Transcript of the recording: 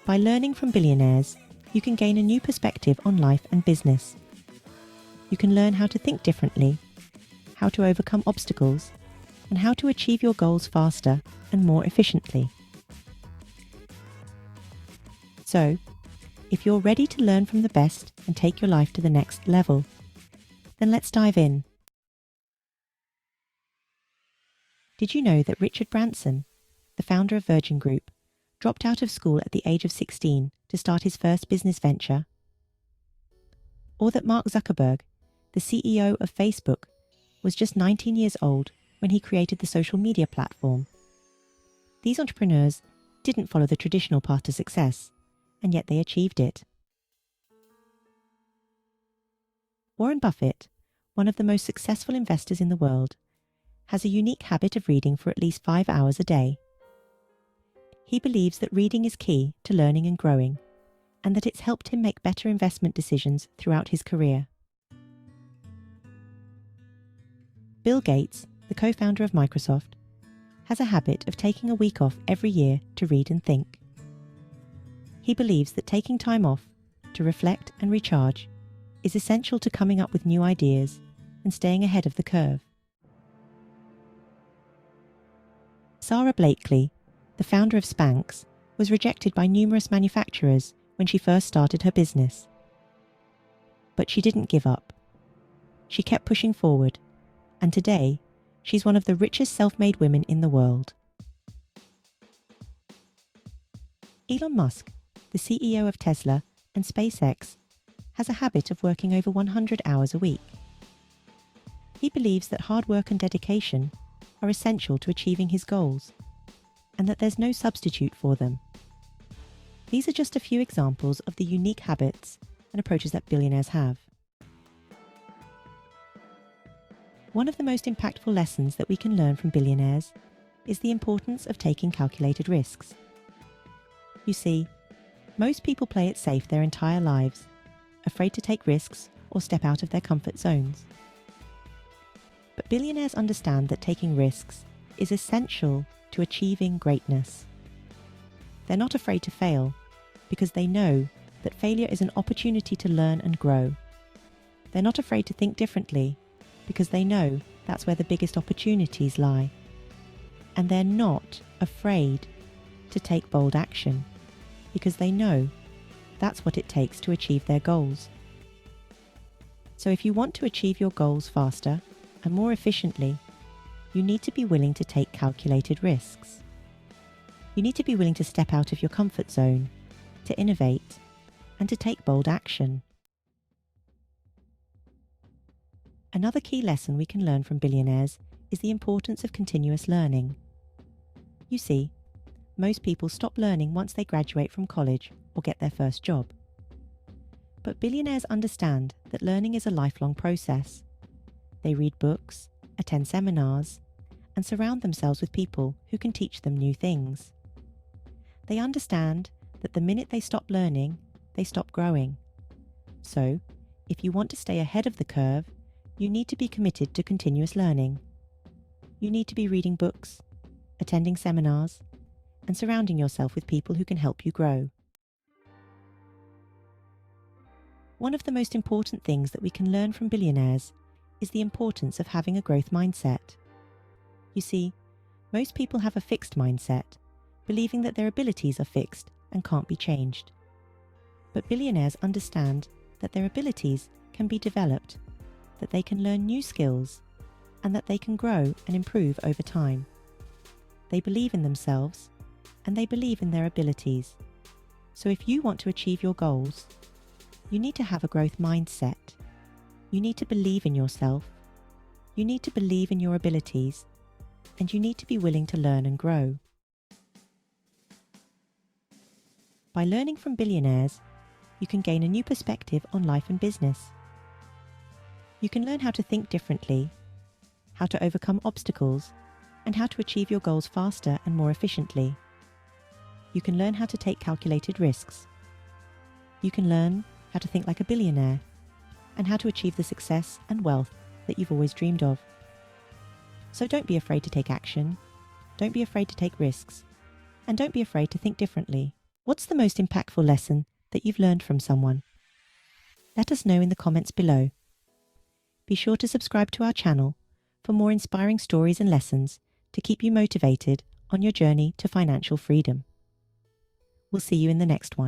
By learning from billionaires, you can gain a new perspective on life and business. You can learn how to think differently, how to overcome obstacles, and how to achieve your goals faster and more efficiently. So, if you're ready to learn from the best and take your life to the next level, then let's dive in. Did you know that Richard Branson, the founder of Virgin Group, dropped out of school at the age of 16 to start his first business venture? Or that Mark Zuckerberg, the CEO of Facebook, was just 19 years old when he created the social media platform? These entrepreneurs didn't follow the traditional path to success, and yet they achieved it. Warren Buffett, one of the most successful investors in the world, has a unique habit of reading for at least 5 hours a day. He believes that reading is key to learning and growing, and that it's helped him make better investment decisions throughout his career. Bill Gates, the co-founder of Microsoft, has a habit of taking a week off every year to read and think. He believes that taking time off to reflect and recharge is essential to coming up with new ideas and staying ahead of the curve. Sarah Blakely, the founder of Spanx, was rejected by numerous manufacturers when she first started her business. But she didn't give up. She kept pushing forward, and today, she's one of the richest self-made women in the world. Elon Musk, the CEO of Tesla and SpaceX, has a habit of working over 100 hours a week. He believes that hard work and dedication are essential to achieving his goals, and that there's no substitute for them. These are just a few examples of the unique habits and approaches that billionaires have. One of the most impactful lessons that we can learn from billionaires is the importance of taking calculated risks. You see, most people play it safe their entire lives, afraid to take risks or step out of their comfort zones. But billionaires understand that taking risks is essential to achieving greatness. They're not afraid to fail because they know that failure is an opportunity to learn and grow. They're not afraid to think differently because they know that's where the biggest opportunities lie. And they're not afraid to take bold action because they know that's what it takes to achieve their goals. So if you want to achieve your goals faster and more efficiently, you need to be willing to take calculated risks. You need to be willing to step out of your comfort zone, to innovate, and to take bold action. Another key lesson we can learn from billionaires is the importance of continuous learning. You see, most people stop learning once they graduate from college or get their first job. But billionaires understand that learning is a lifelong process. They read books, attend seminars, and surround themselves with people who can teach them new things. They understand that the minute they stop learning, they stop growing. So, if you want to stay ahead of the curve, you need to be committed to continuous learning. You need to be reading books, attending seminars, and surrounding yourself with people who can help you grow. One of the most important things that we can learn from billionaires is the importance of having a growth mindset. You see, most people have a fixed mindset, believing that their abilities are fixed and can't be changed. But billionaires understand that their abilities can be developed, that they can learn new skills, and that they can grow and improve over time. They believe in themselves, and they believe in their abilities. So if you want to achieve your goals, you need to have a growth mindset. You need to believe in yourself. You need to believe in your abilities, and you need to be willing to learn and grow. By learning from billionaires, you can gain a new perspective on life and business. You can learn how to think differently, how to overcome obstacles, and how to achieve your goals faster and more efficiently. You can learn how to take calculated risks. You can learn how to think like a billionaire, and how to achieve the success and wealth that you've always dreamed of. So don't be afraid to take action, don't be afraid to take risks, and don't be afraid to think differently. What's the most impactful lesson that you've learned from someone? Let us know in the comments below. Be sure to subscribe to our channel for more inspiring stories and lessons to keep you motivated on your journey to financial freedom. We'll see you in the next one.